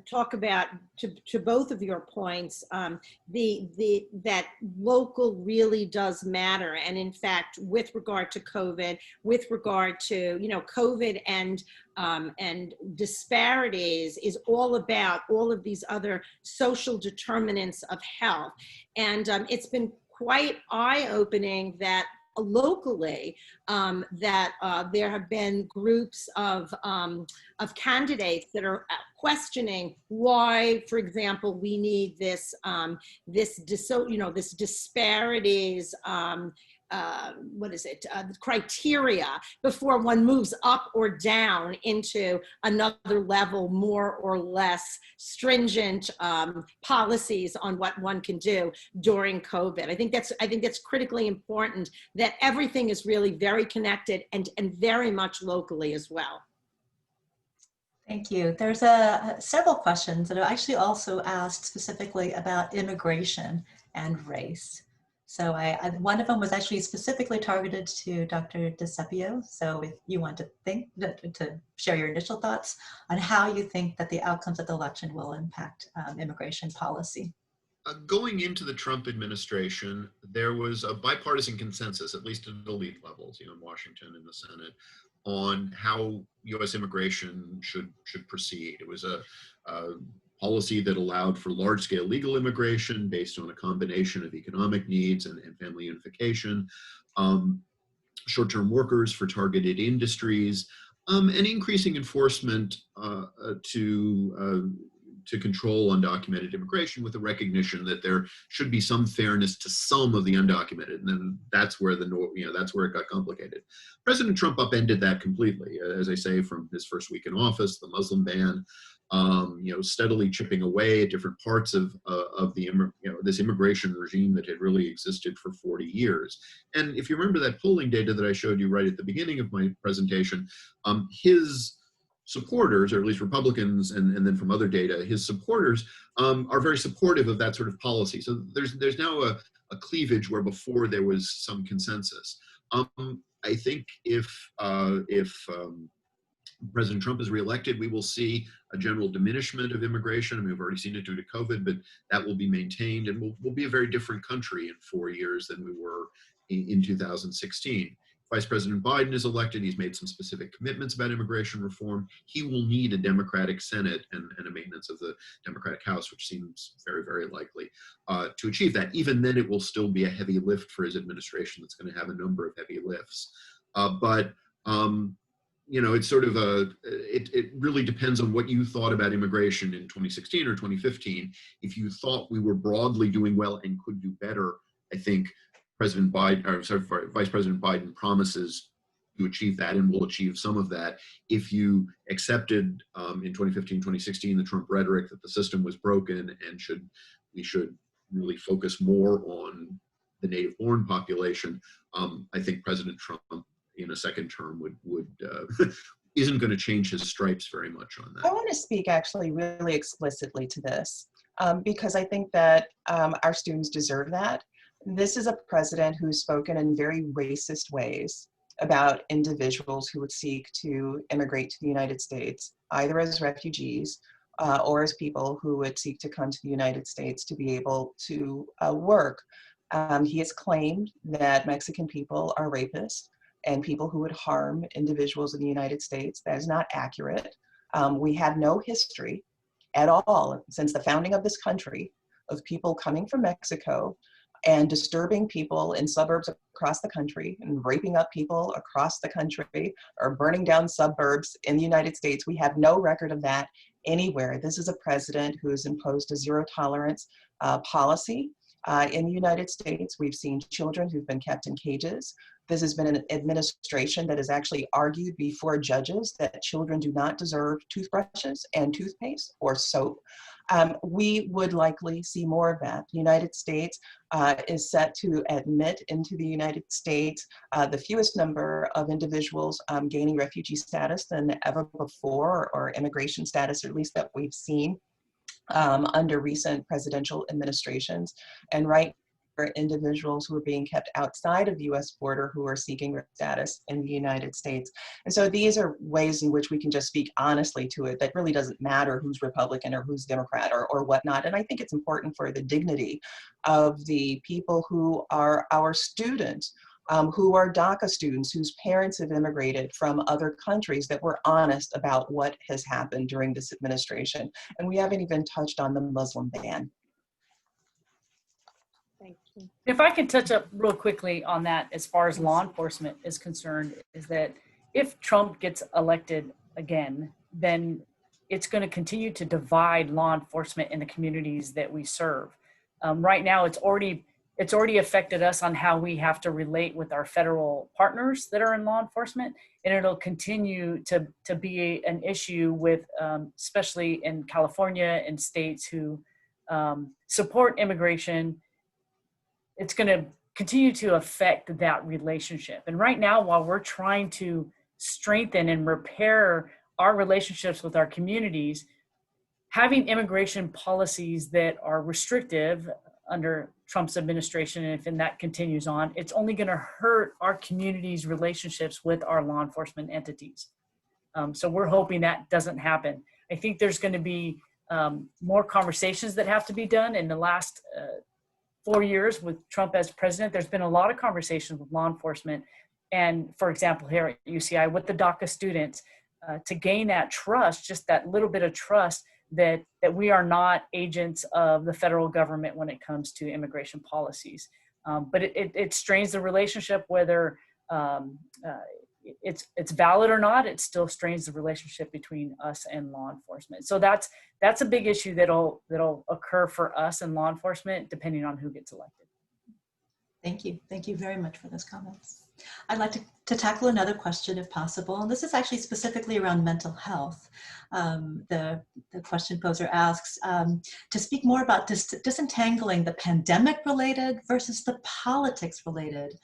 talk about, to both of your points, that local really does matter. And in fact, with regard to COVID, with regard to, COVID and disparities is all about all of these other social determinants of health. And it's been quite eye-opening that locally there have been groups of candidates that are questioning why, for example, we need this disparities criteria before one moves up or down into another level, more or less stringent policies on what one can do during COVID. I think that's critically important, that everything is really very connected and very much locally as well. Thank you. There's several questions that are actually also asked specifically about immigration and race. So one of them was actually specifically targeted to Dr. DeSipio. So if you want to share your initial thoughts on how you think that the outcomes of the election will impact immigration policy. Going into the Trump administration, there was a bipartisan consensus, at least at elite levels, in Washington and the Senate, on how U.S. immigration should proceed. It was a policy that allowed for large-scale legal immigration based on a combination of economic needs and family unification, short-term workers for targeted industries, and increasing enforcement to control undocumented immigration, with the recognition that there should be some fairness to some of the undocumented, and then that's where that's where it got complicated. President Trump upended that completely, as I say, from his first week in office, the Muslim ban, steadily chipping away at different parts of this immigration regime that had really existed for 40 years. And if you remember that polling data that I showed you right at the beginning of my presentation, his supporters, or at least Republicans, and then from other data, his supporters are very supportive of that sort of policy. So there's now a cleavage where before there was some consensus. I think if President Trump is reelected, we will see a general diminishment of immigration. I mean, we've already seen it due to COVID, but that will be maintained, and we'll be a very different country in 4 years than we were in 2016. Vice President Biden is elected. He's made some specific commitments about immigration reform. He will need a Democratic Senate and a maintenance of the Democratic House, which seems very, very likely to achieve that. Even then, it will still be a heavy lift for his administration that's going to have a number of heavy lifts. It's sort of it really depends on what you thought about immigration in 2016 or 2015. If you thought we were broadly doing well and could do better, I think Vice President Biden promises to achieve that and will achieve some of that. If you accepted in 2015, 2016, the Trump rhetoric that the system was broken and we should really focus more on the native-born population, I think President Trump in a second term would isn't going to change his stripes very much on that. I want to speak actually really explicitly to this because I think that our students deserve that. This is a president who's spoken in very racist ways about individuals who would seek to immigrate to the United States, either as refugees or as people who would seek to come to the United States to be able to work. He has claimed that Mexican people are rapists and people who would harm individuals in the United States. That is not accurate. We have no history at all since the founding of this country of people coming from Mexico and disturbing people in suburbs across the country and raping up people across the country or burning down suburbs in the United States. We have no record of that anywhere. This is a president who has imposed a zero tolerance policy in the United States. We've seen children who've been kept in cages This has been an administration that has actually argued before judges that children do not deserve toothbrushes and toothpaste or soap. We would likely see more of that. The United States is set to admit into the United States the fewest number of individuals gaining refugee status than ever before, or immigration status, at least that we've seen under recent presidential administrations. And right for individuals who are being kept outside of the U.S. border who are seeking status in the United States. And so these are ways in which we can just speak honestly to it, that really doesn't matter who's Republican or who's Democrat or whatnot. And I think it's important for the dignity of the people who are our students, who are DACA students whose parents have immigrated from other countries, that we're honest about what has happened during this administration. And we haven't even touched on the Muslim ban. Thank you. If I can touch up real quickly on that, as far as law enforcement is concerned, is that if Trump gets elected again, then it's going to continue to divide law enforcement in the communities that we serve. Right now, it's already affected us on how we have to relate with our federal partners that are in law enforcement, and it'll continue to be an issue with, especially in California and states who support immigration. It's going to continue to affect that relationship. And right now, while we're trying to strengthen and repair our relationships with our communities, having immigration policies that are restrictive under Trump's administration, and if that continues on, it's only going to hurt our community's relationships with our law enforcement entities. So we're hoping that doesn't happen. I think there's going to be more conversations that have to be done. In the last 4 years with Trump as president, there's been a lot of conversations with law enforcement. And for example, here at UCI with the DACA students, to gain that trust, just that little bit of trust that we are not agents of the federal government when it comes to immigration policies. But it strains the relationship, whether it's valid or not. It still strains the relationship between us and law enforcement. So that's a big issue that'll occur for us and law enforcement, depending on who gets elected. Thank you. Thank you very much for those comments. I'd like to tackle another question if possible. And this is actually specifically around mental health. The question poser asks to speak more about disentangling the pandemic-related versus the politics-related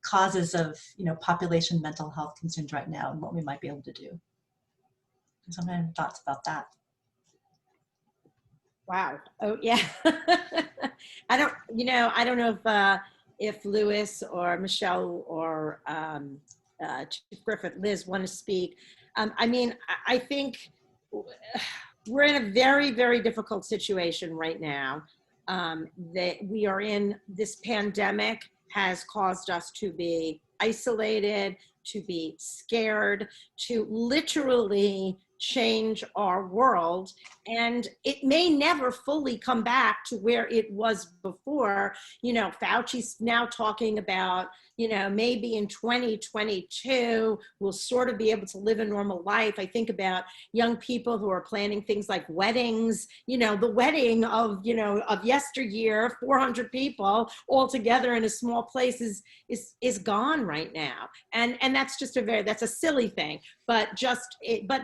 causes of population mental health concerns right now, and what we might be able to do. Some thoughts about that? Wow. Oh yeah. I don't know if Louis or Michele or Chief Griffin, Liz want to speak. I think we're in a very, very difficult situation right now. That we are in. This pandemic has caused us to be isolated, to be scared, to literally change our world, and it may never fully come back to where it was before. Fauci's now talking about, maybe in 2022, we'll sort of be able to live a normal life. I think about young people who are planning things like weddings, the wedding of yesteryear, 400 people all together in a small place is gone right now. And that's just that's a silly thing, but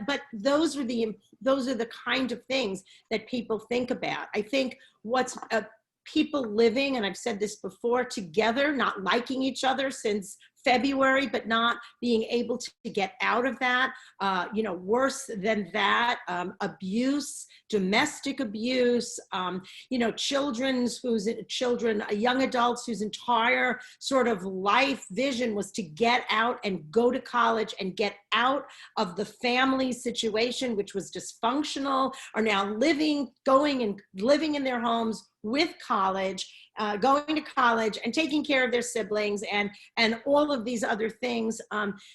but those are the kind of things that people think about. I think what's people living, and I've said this before, together, not liking each other since February, but not being able to get out of that. Worse than that, abuse, domestic abuse, young adults whose entire sort of life vision was to get out and go to college and get out of the family situation, which was dysfunctional, are now living in their homes with college, going to college and taking care of their siblings and all of these other things.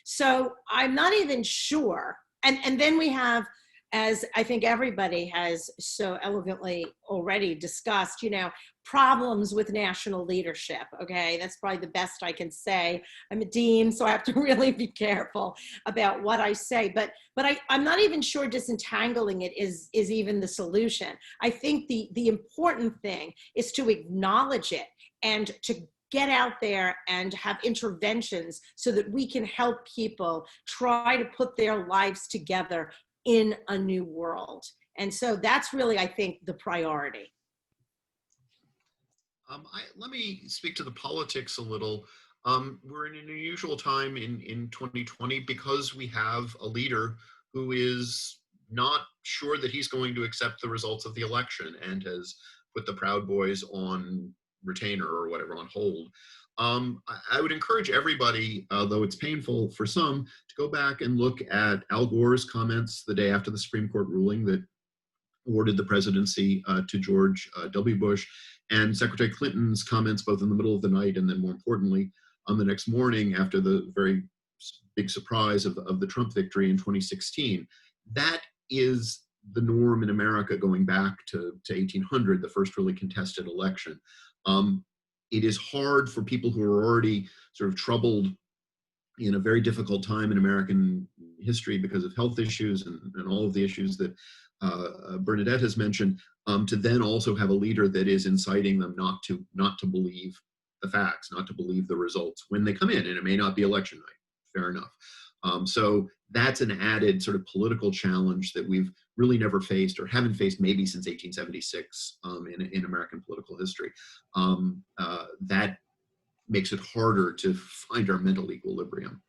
So I'm not even sure. And then we have, as I think everybody has so elegantly already discussed, problems with national leadership. Okay, that's probably the best I can say. I'm a dean, so I have to really be careful about what I say. But I'm not even sure disentangling it is even the solution. I think the important thing is to acknowledge it and get out there and have interventions so that we can help people try to put their lives together in a new world. And so that's really, I think, the priority. Let me speak to the politics a little. We're in an unusual time in 2020 because we have a leader who is not sure that he's going to accept the results of the election and has put the Proud Boys on retainer or whatever, on hold. I would encourage everybody, though it's painful for some, to go back and look at Al Gore's comments the day after the Supreme Court ruling that awarded the presidency to George W. Bush, and Secretary Clinton's comments both in the middle of the night and then more importantly on the next morning after the very big surprise of the Trump victory in 2016. That is the norm in America going back to 1800, the first really contested election. It is hard for people who are already sort of troubled in a very difficult time in American history because of health issues and all of the issues that Bernadette has mentioned, to then also have a leader that is inciting them not to believe the facts, not to believe the results when they come in, and it may not be election night. Fair enough. So that's an added sort of political challenge that we've really never faced or haven't faced maybe since 1876 in American political history. That makes it harder to find our mental equilibrium.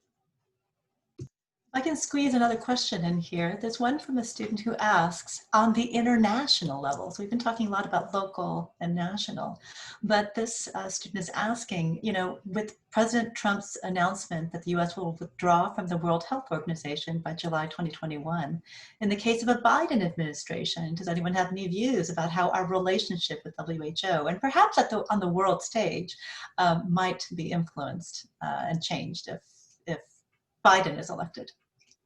I can squeeze another question in here. There's one from a student who asks, on the international level, so we've been talking a lot about local and national, but this student is asking, you know, with President Trump's announcement that the US will withdraw from the World Health Organization by July 2021, in the case of a Biden administration, does anyone have any views about how our relationship with WHO and perhaps on the world stage might be influenced and changed if Biden is elected?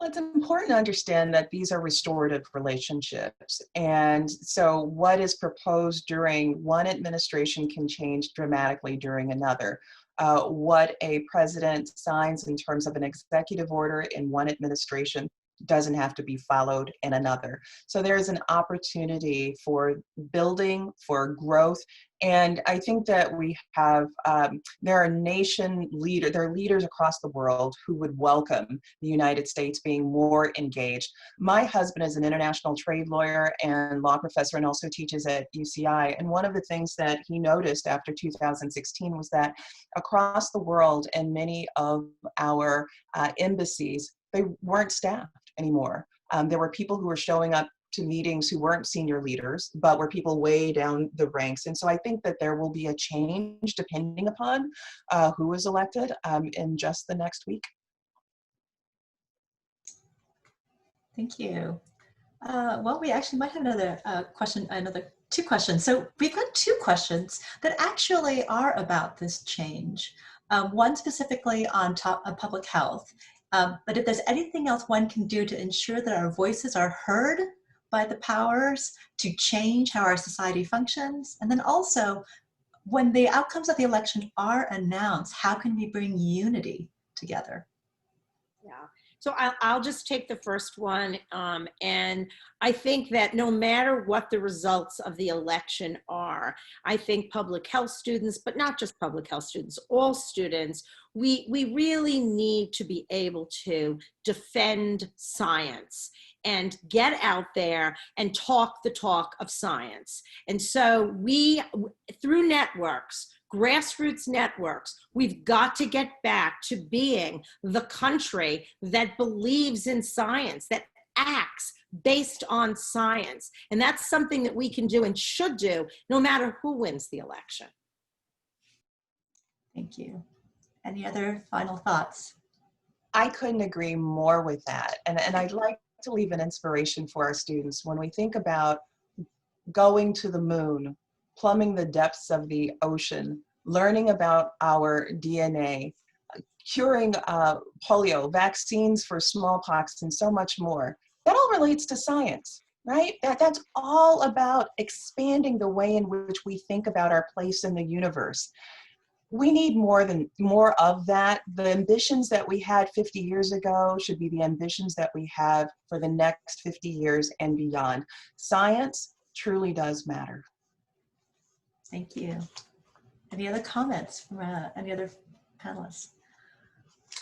Well, it's important to understand that these are restorative relationships. And so what is proposed during one administration can change dramatically during another. What a president signs in terms of an executive order in one administration doesn't have to be followed in another. So there is an opportunity for building, for growth. And I think that we have, there are leaders across the world who would welcome the United States being more engaged. My husband is an international trade lawyer and law professor and also teaches at UCI. And one of the things that he noticed after 2016 was that across the world and many of our embassies, they weren't staffed anymore. There were people who were showing up to meetings who weren't senior leaders, but were people way down the ranks. And so I think that there will be a change depending upon who is elected in just the next week. Thank you. Well, we actually might have another two questions. So we've got two questions that actually are about this change. One specifically on public health. But if there's anything else one can do to ensure that our voices are heard by the powers to change how our society functions, and then also when the outcomes of the election are announced, how can we bring unity together? Yeah. So I'll just take the first one. And I think that no matter what the results of the election are, I think public health students, but not just public health students, all students, we really need to be able to defend science and get out there and talk the talk of science. And so we, through networks, grassroots networks, we've got to get back to being the country that believes in science, that acts based on science. And that's something that we can do and should do no matter who wins the election. Thank you. Any other final thoughts? I couldn't agree more with that. And I'd like to leave an inspiration for our students. When we think about going to the moon, plumbing the depths of the ocean, learning about our DNA, curing polio, vaccines for smallpox, and so much more, that all relates to science, right? That's all about expanding the way in which we think about our place in the universe. We need more of that. The ambitions that we had 50 years ago should be the ambitions that we have for the next 50 years and beyond. Science truly does matter. Thank you. Any other comments from any other panelists?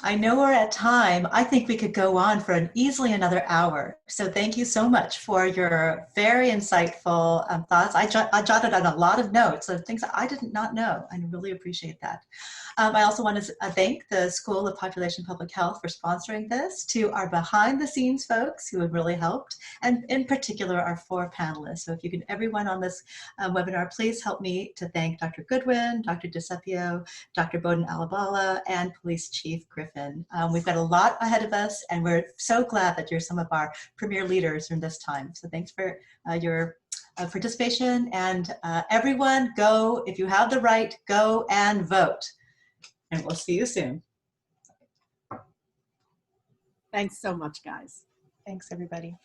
I know we're at time. I think we could go on for easily another hour. So thank you so much for your very insightful thoughts. I jotted on a lot of notes of things that I did not know. I really appreciate that. I also want to thank the School of Population Public Health for sponsoring this, to our behind the scenes folks who have really helped, and in particular our 4 panelists. So if you can, everyone on this webinar, please help me to thank Dr. Goodwin, Dr. DeSipio, Dr. Boden-Albala, and Police Chief Griffin. We've got a lot ahead of us, and we're so glad that you're some of our premier leaders during this time. So thanks for your participation, and everyone go, if you have the right, go and vote. And we'll see you soon. Thanks so much, guys. Thanks, everybody.